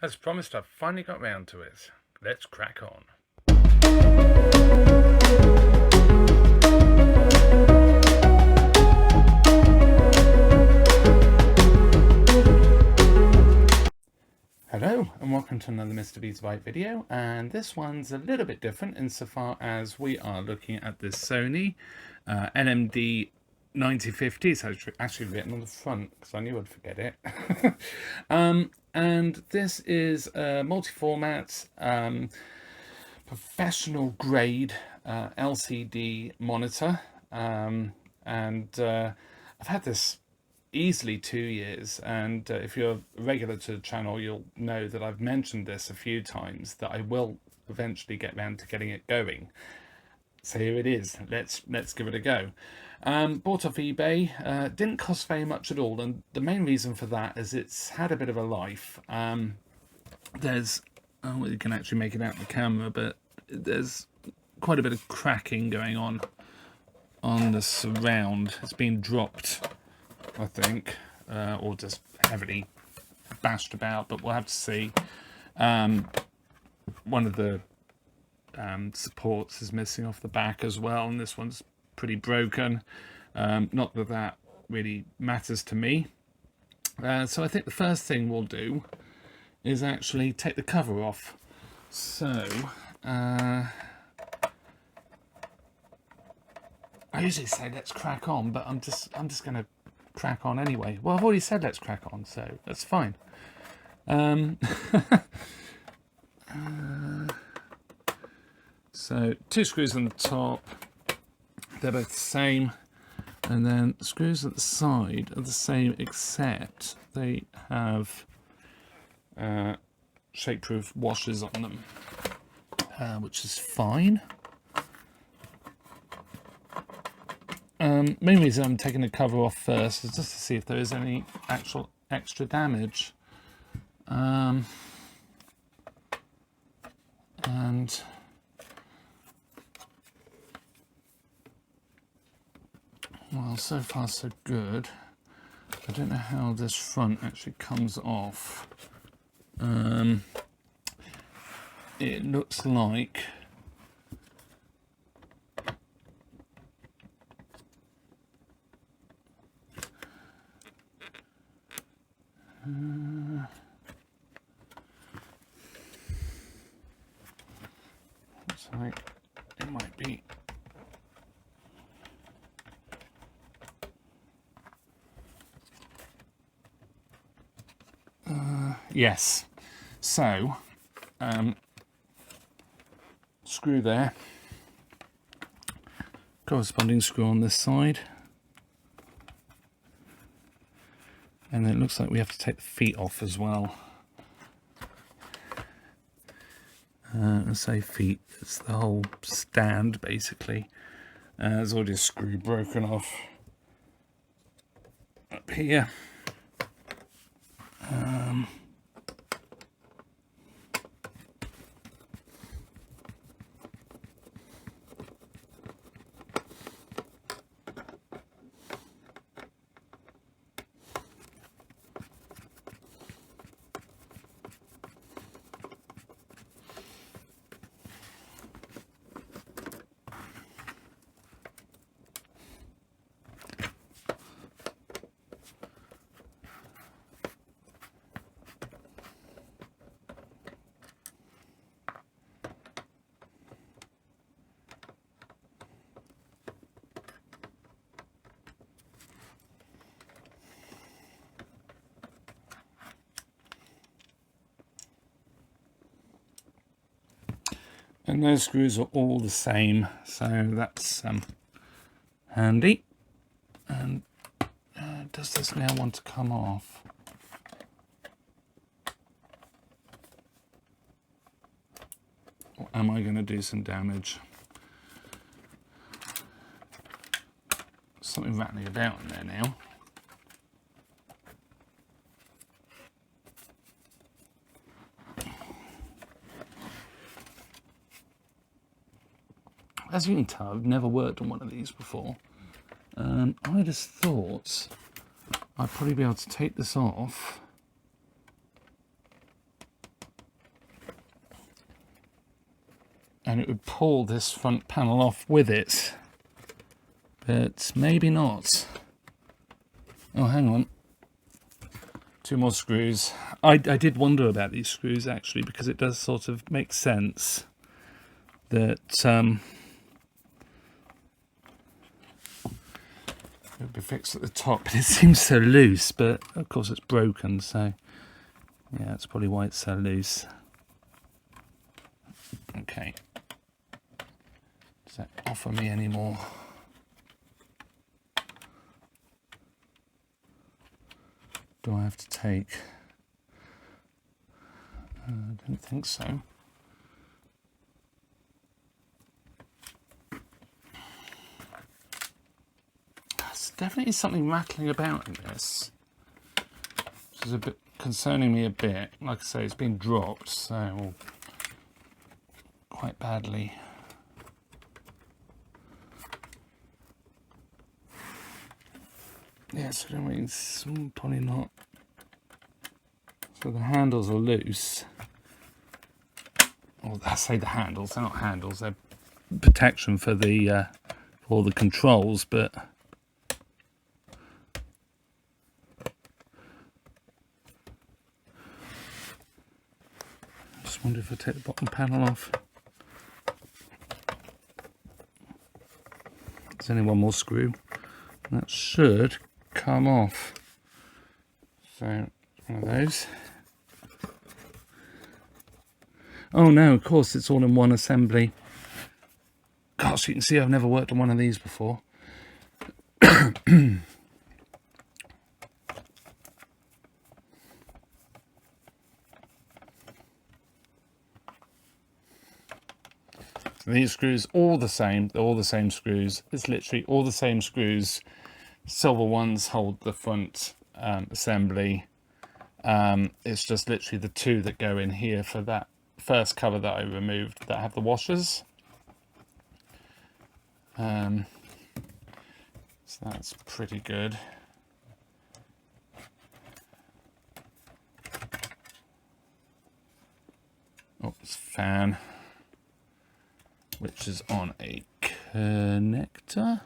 As promised, I've finally got round to it. Let's crack on. Hello and welcome to another MrBetaByte video, and this one's a little bit different insofar as we are looking at this Sony LMD9050. It's actually written on the front because I knew I'd forget it. And this is a multi-format, professional grade LCD monitor, and I've had this easily 2 years, and if you're regular to the channel, you'll know that I've mentioned this a few times, that I will eventually get round to getting it going. So here it is. Let's give it a go. Bought off eBay. Didn't cost very much at all, and the main reason for that is it's had a bit of a life. There's, well, you can actually make it out in the camera, but there's quite a bit of cracking going on the surround. It's been dropped, I think, or just heavily bashed about, but we'll have to see. One of the supports is missing off the back as well, and this one's pretty broken. Not that that really matters to me. So I think the first thing we'll do is actually take the cover off. So I usually say let's crack on, but I'm just gonna crack on anyway. Well, I've already said let's crack on, so that's fine. So 2 screws on the top, they're both the same, and then the screws at the side are the same, except they have shakeproof washers on them, which is fine. Main reason I'm taking the cover off first is just to see if there is any actual extra damage. And well, so far so good. I don't know how this front actually comes off. It looks like looks like it might be yes. So screw there, corresponding screw on this side, and then it looks like we have to take the feet off as well. I say feet, it's the whole stand basically. There's already a screw broken off up here. And those screws are all the same, so that's handy. And does this now want to come off? Or am I going to do some damage? Something rattling about in there now. As you can tell, I've never worked on one of these before. I just thought I'd probably be able to take this off and it would pull this front panel off with it, but maybe not. Oh, hang on. 2 more screws. I did wonder about these screws actually, because it does sort of make sense that it would be fixed at the top, but it seems so loose, but of course it's broken, so yeah, that's probably why it's so loose. Okay. Does that offer me any more? Do I have to take? I don't think so. There's definitely something rattling about in this, which is a bit concerning me a bit. Like I say, it's been dropped, so quite badly. Yeah, so that means probably not. So the handles are loose. Well, I say the handles, they're not handles, they're protection for the all the controls, but I just wonder if I take the bottom panel off. There's only one more screw. That should come off. So one of those. Oh no, of course it's all in one assembly. Gosh, you can see I've never worked on one of these before. So these screws, all the same, they're all the same screws. It's literally all the same screws. Silver ones hold the front assembly. It's just literally the 2 that go in here for that first cover that I removed that have the washers. So that's pretty good. Oh, it's fan, which is on a connector.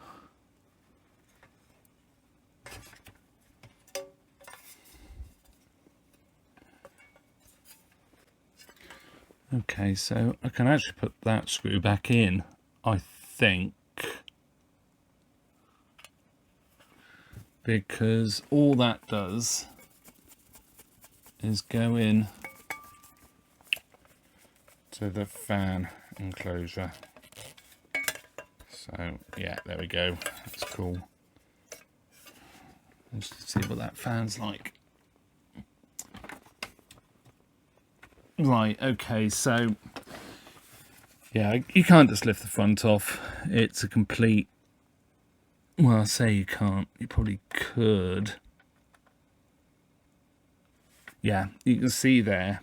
Okay, so I can actually put that screw back in, I think, because all that does is go in to the fan enclosure. So yeah, there we go. That's cool. Let's see what that fan's like. Right, okay, so yeah, you can't just lift the front off. It's a complete, well, I say you can't, you probably could. Yeah, you can see there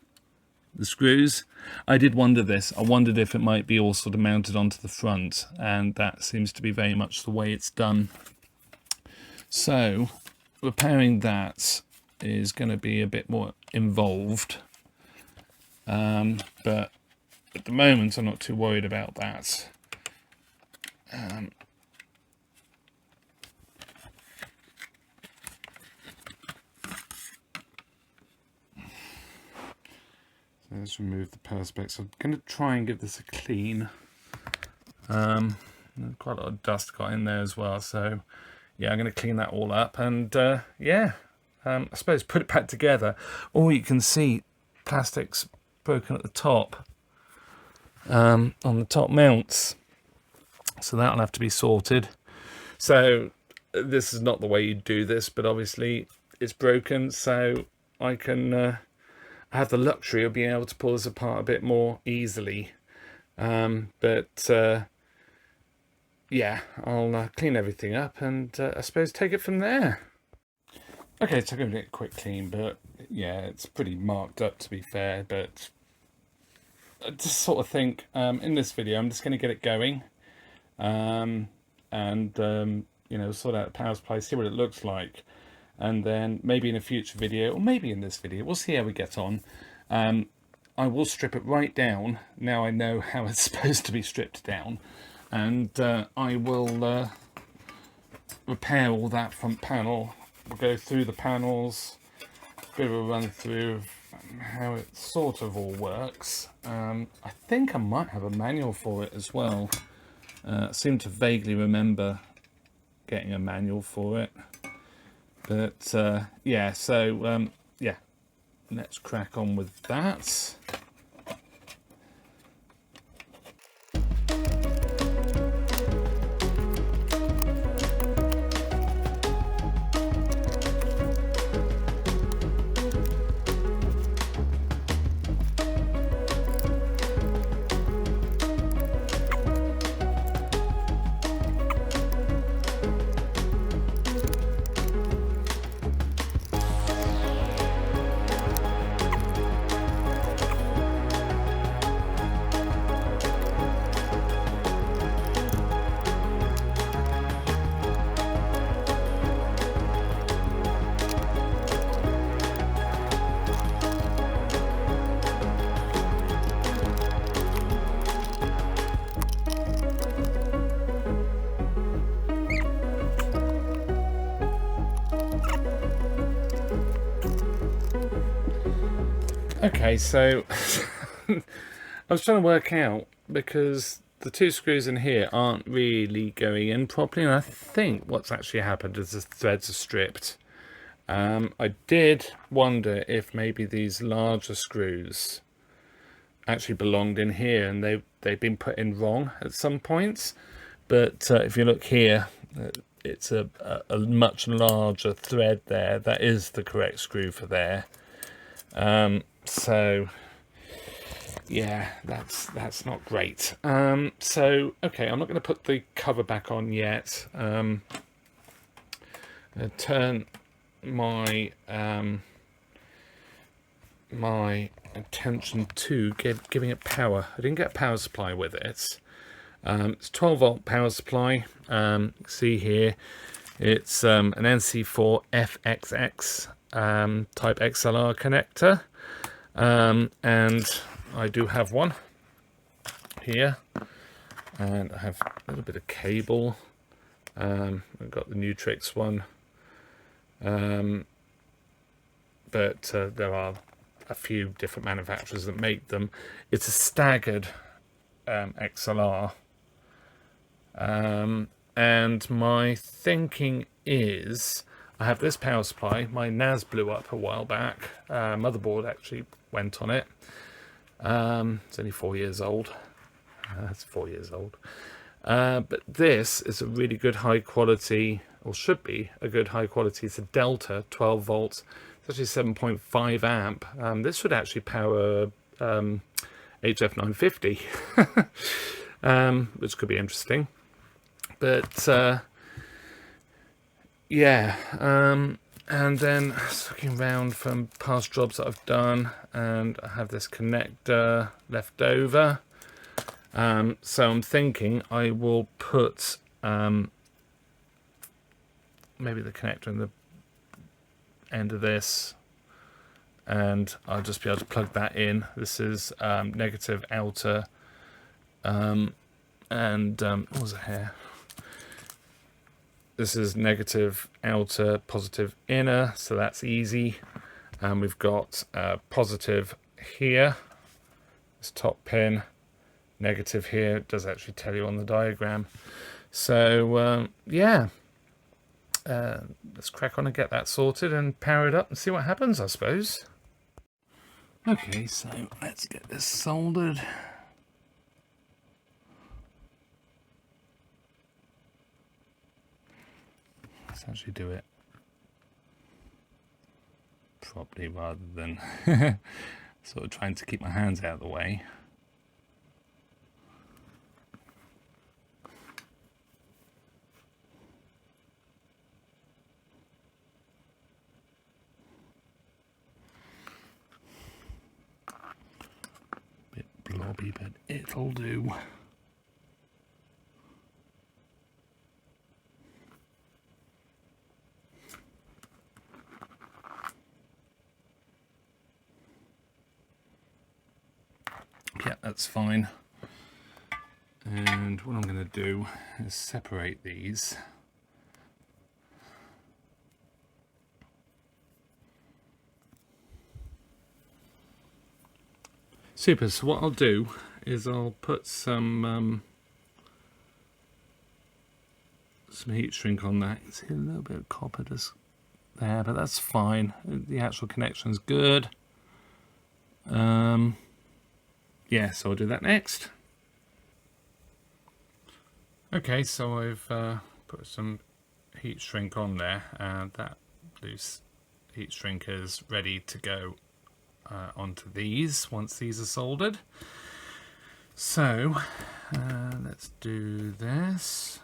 the screws. I did wonder this. I wondered if it might be all sort of mounted onto the front, and that seems to be very much the way it's done. So repairing that is going to be a bit more involved. But at the moment I'm not too worried about that. So let's remove the perspex. I'm going to try and give this a clean. Quite a lot of dust got in there as well, so yeah, I'm going to clean that all up, and yeah, I suppose put it back together. All you can see, plastic's broken at the top, on the top mounts, so that'll have to be sorted. So this is not the way you do this, but obviously it's broken, so I can have the luxury of being able to pull this apart a bit more easily. Yeah, I'll clean everything up, and I suppose take it from there. Okay, so I'm going to get a quick clean, but yeah, it's pretty marked up to be fair, but I just sort of think in this video I'm just going to get it going, and you know, sort out the power supply, see what it looks like, and then maybe in a future video, or maybe in this video, we'll see how we get on. I will strip it right down. Now I know how it's supposed to be stripped down, and I will repair all that front panel. We'll go through the panels, bit of a run through of how it sort of all works. I think I might have a manual for it as well. I seem to vaguely remember getting a manual for it, but yeah, so yeah, let's crack on with that. Okay, so I was trying to work out, because the two screws in here aren't really going in properly, and I think what's actually happened is the threads are stripped. I did wonder if maybe these larger screws actually belonged in here and they've been put in wrong at some points, but if you look here, it's a much larger thread there. That is the correct screw for there. So yeah, that's not great. So okay, I'm not going to put the cover back on yet. I'm going to turn my my attention to giving it power. I didn't get a power supply with it. It's 12-volt power supply. See here, it's an NC4 FXX type XLR connector, and I do have one here, and I have a little bit of cable. I've got the Nutrix one, but there are a few different manufacturers that make them. It's a staggered XLR, and my thinking is, I have this power supply. My NAS blew up a while back. Motherboard actually went on it. It's only 4 years old. That's 4 years old. But this is a really good high quality, or should be a good high quality. It's a Delta 12 volts. It's actually 7.5 amp. This should actually power HF950, which could be interesting. But yeah, and then looking around from past jobs that I've done, and I have this connector left over. So I'm thinking I will put maybe the connector in the end of this, and I'll just be able to plug that in. This is negative outer, and what was it here? This is negative outer, positive inner, so that's easy. And we've got positive here, this top pin, negative here. It does actually tell you on the diagram. So yeah, let's crack on and get that sorted and power it up and see what happens, I suppose. Okay, so let's get this soldered. Let's actually do it properly rather than sort of trying to keep my hands out of the way. Bit blobby, but it'll do. that's fine. And what I'm going to do is separate these. Super, so what I'll do is I'll put some heat shrink on that. You see a little bit of copper just there, but that's fine. The actual connection's good. Yeah, so I'll do that next. Okay, so I've put some heat shrink on there, and that loose heat shrink is ready to go onto these once these are soldered. So let's do this.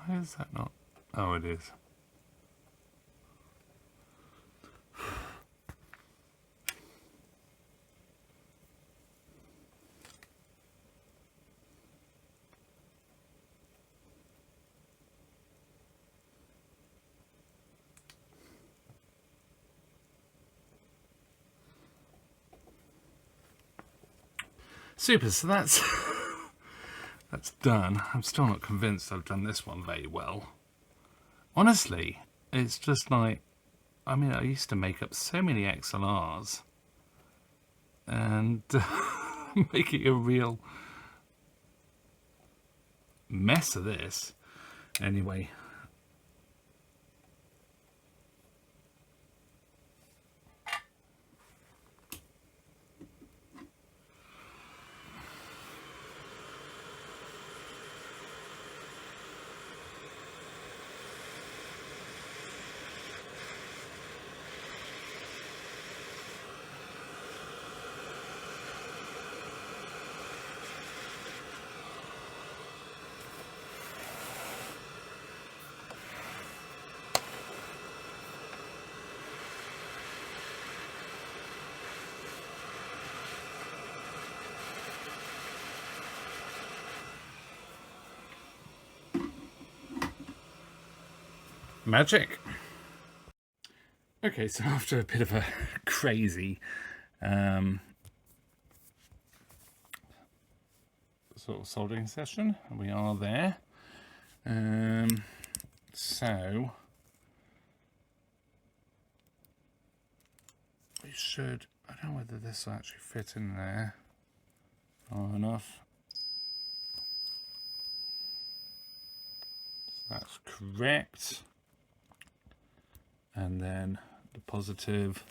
Why is that not? Oh, it is. Super, so that's that's done. I'm still not convinced I've done this one very well. Honestly, it's just like, I mean, I used to make up so many XLRs and making a real mess of this. Anyway. Magic. Okay, so after a bit of a crazy sort of soldering session, we are there. So we should, I don't know whether this will actually fit in there far enough. So that's correct. And then the positive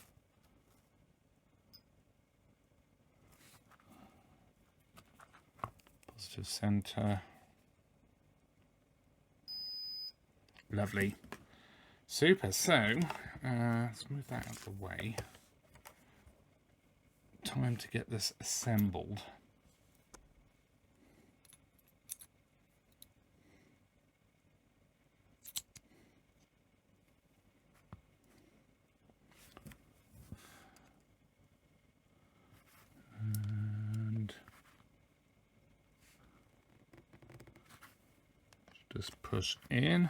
center. Lovely. Super. So let's move that out of the way. Time to get this assembled. Just push in.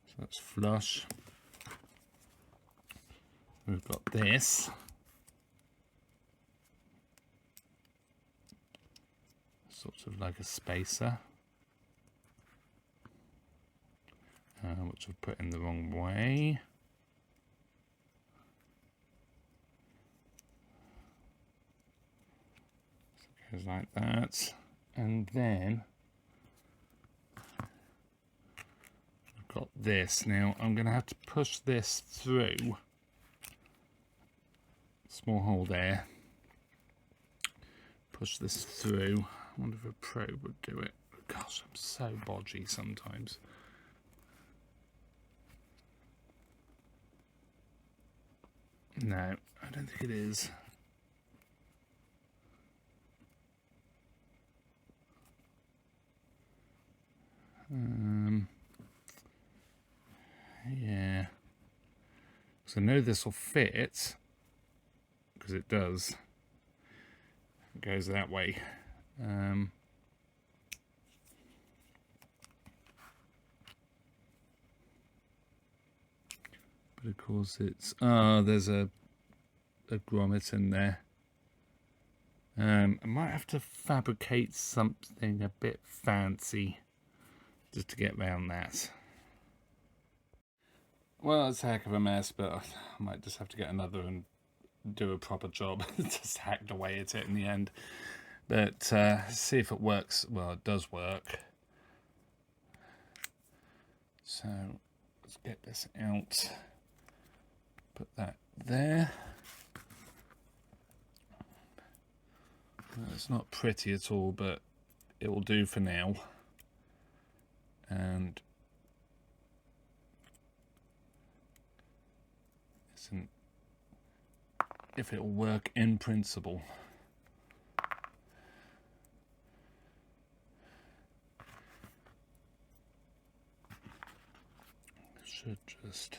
So that's flush. We've got this. Sort of like a spacer. Which I've put in the wrong way. Goes like that, and then I've got this. Now I'm going to have to push this through. Small hole there. Push this through. I wonder if a probe would do it. Gosh, I'm so bodgy sometimes. No, I don't think it is. Yeah. So I know this will fit, because it does. It goes that way. But of course it's, there's a grommet in there. I might have to fabricate something a bit fancy just to get around that. Well, it's a heck of a mess, but I might just have to get another and do a proper job. Just hacked away at it in the end. But see if it works. Well, it does work. So let's get this out. Put that there. Well, it's not pretty at all, but it will do for now. And isn't if it will work in principle. Should just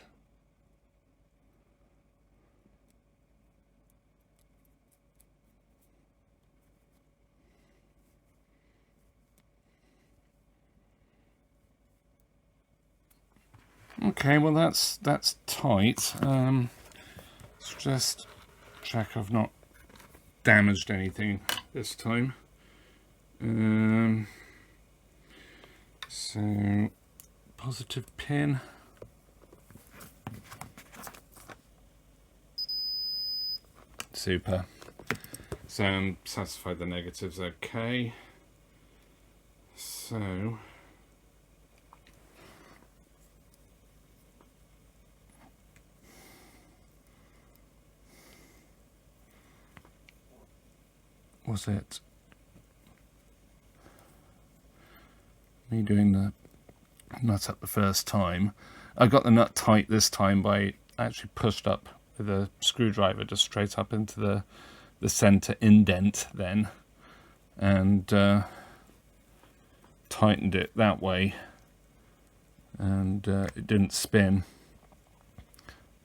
okay, well that's tight. Let's just check I've not damaged anything this time. So positive pin. Super. So I'm satisfied the negative's okay. So was it me doing the nut up the first time? I got the nut tight this time by actually pushed up with a screwdriver just straight up into the center indent then, and tightened it that way, and it didn't spin,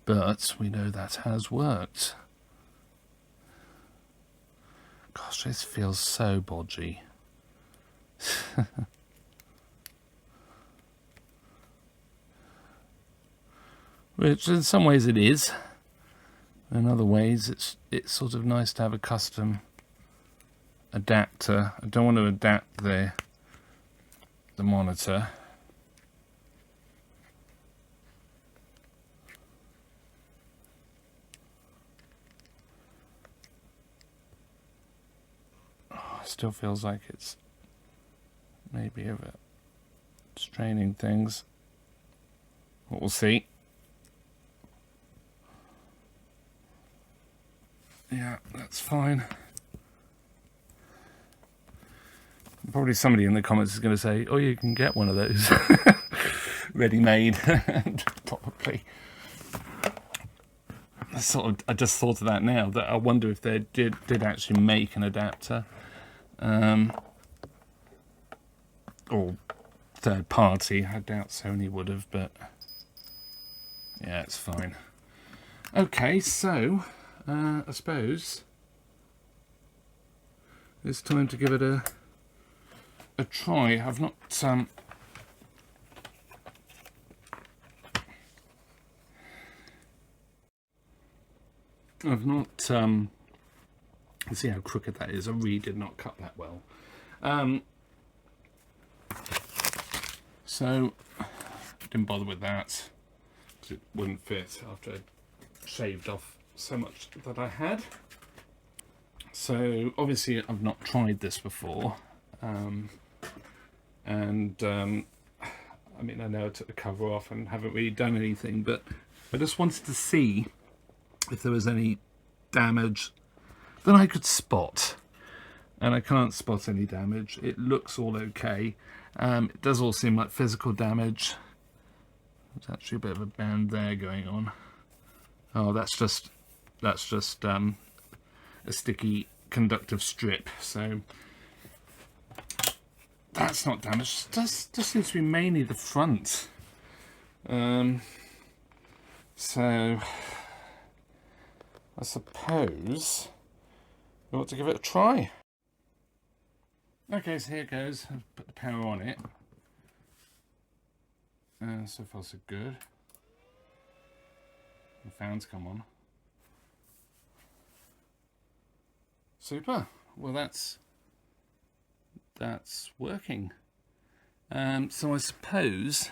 but we know that has worked. Gosh, this feels so bodgy. Which in some ways it is. In other ways it's sort of nice to have a custom adapter. I don't want to adapt the monitor. Oh, it still feels like it's maybe a bit straining things. But we'll see. Yeah, that's fine. Probably somebody in the comments is going to say, oh, you can get one of those ready-made. Probably. I just thought of that now, that I wonder if they did actually make an adapter. Or third party. I doubt Sony would have, but yeah, it's fine. Okay, so I suppose it's time to give it a try. I've not see how crooked that is. I really did not cut that well. So didn't bother with that because it wouldn't fit after I shaved off so much that I had. So obviously I've not tried this before, I mean, I know I took the cover off and haven't really done anything, but I just wanted to see if there was any damage that I could spot. And I can't spot any damage. It looks all okay. It does all seem like physical damage. There's actually a bit of a band there going on. Oh, that's just a sticky conductive strip. So that's not damaged. Just seems to be mainly the front. So I suppose we ought to give it a try. Okay, so here it goes. I'll put the power on it. So far so good. The fans come on. Super. Well, that's working. So I suppose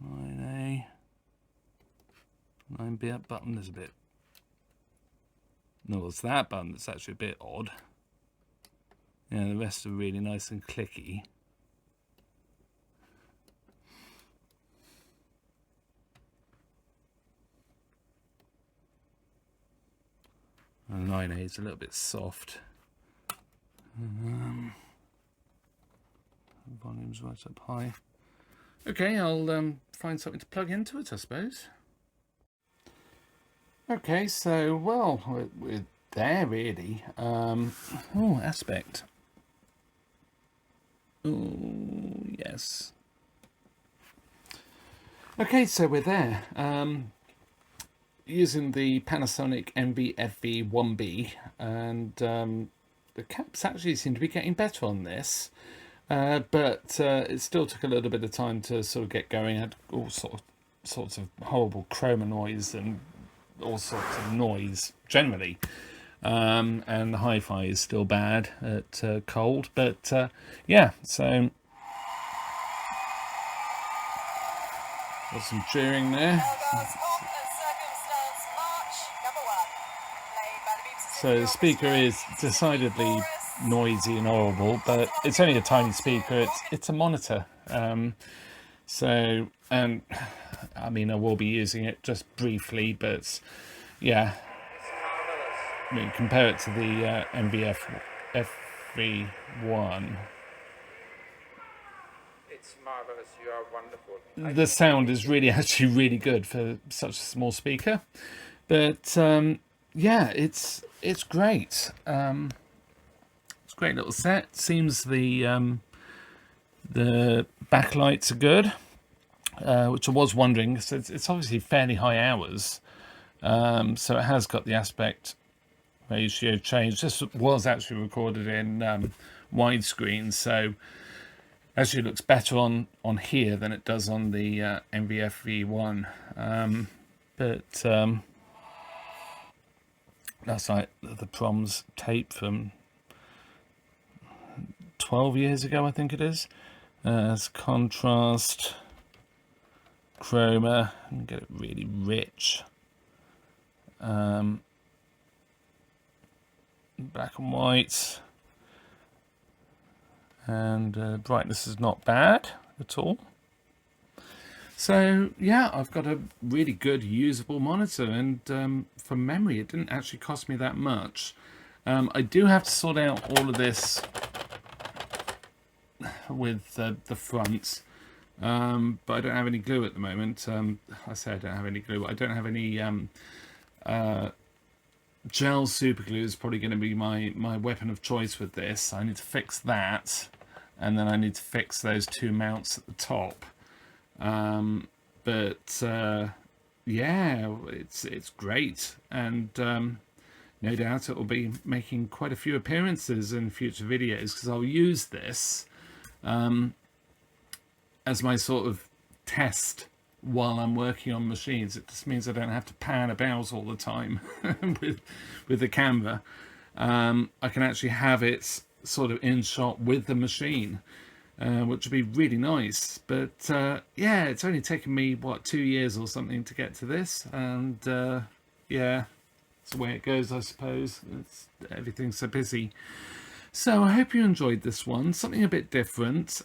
9A, 9B up button is a bit. No, it's that button that's actually a bit odd. Yeah, the rest are really nice and clicky. And 9A is a little bit soft. Volume's right up high. Okay, I'll find something to plug into it, I suppose. Okay, so well, we're there really. Oh, aspect. Oh, yes. Okay, so we're there. Using the Panasonic MVFV-1B, and the caps actually seem to be getting better on this, but it still took a little bit of time to sort of get going. I had all sorts of horrible chroma noise and all sorts of noise generally, and the hi-fi is still bad at cold, but yeah, so got some cheering there. So the speaker is decidedly noisy and horrible, but it's only a tiny speaker. It's a monitor. So, and I mean, I will be using it just briefly, but yeah. I mean, compare it to the MVFV1. It's marvelous. You are wonderful. The sound is really actually really good for such a small speaker, but yeah, it's great. It's a great little set. Seems the backlights are good, which I was wondering. So it's obviously fairly high hours, so it has got the aspect ratio change. This was actually recorded in widescreen, so actually looks better on here than it does on the MVFV1, but that's like the Proms tape from 12 years ago, I think it is. It's contrast, chroma, and get it really rich. Black and white, and brightness is not bad at all. So yeah, I've got a really good usable monitor, and from memory it didn't actually cost me that much. I do have to sort out all of this with the front, but I don't have any glue at the moment. I say I don't have any glue, but I don't have any gel super glue. Is probably going to be my weapon of choice with this. I need to fix that, and then I need to fix those two mounts at the top. But yeah, it's great, and no doubt it will be making quite a few appearances in future videos, because I'll use this as my sort of test while I'm working on machines. It just means I don't have to pan about all the time with the camera. I can actually have it sort of in shot with the machine, which would be really nice. But yeah, it's only taken me what 2 years or something to get to this, and yeah, It's the way it goes, I suppose. Everything's so busy. So I hope you enjoyed this one. Something a bit different.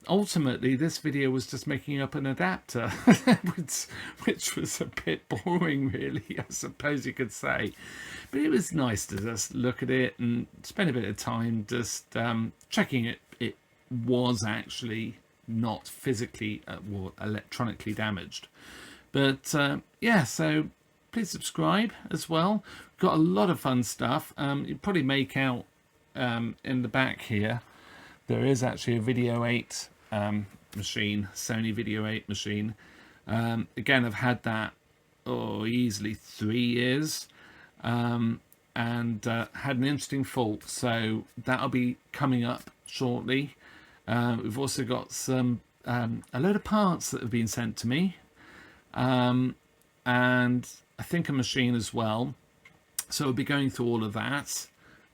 Ultimately, this video was just making up an adapter, which was a bit boring, really, I suppose you could say. But it was nice to just look at it and spend a bit of time just checking it was actually not physically or electronically damaged. But yeah, so please subscribe as well. We've got a lot of fun stuff. You probably make out in the back here, there is actually a Video 8 machine, Sony Video 8 machine. Again, I've had that easily 3 years, and had an interesting fault, so that'll be coming up shortly. We've also got some a load of parts that have been sent to me, and I think a machine as well, so we'll be going through all of that.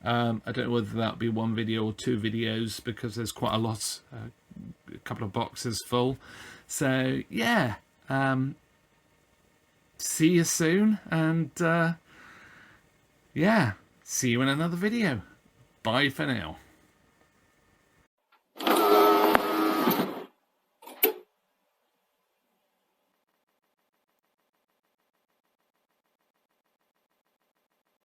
I don't know whether that'll be one video or 2 videos, because there's quite a lot, a couple of boxes full. So yeah, see you soon, and yeah, see you in another video. Bye for now.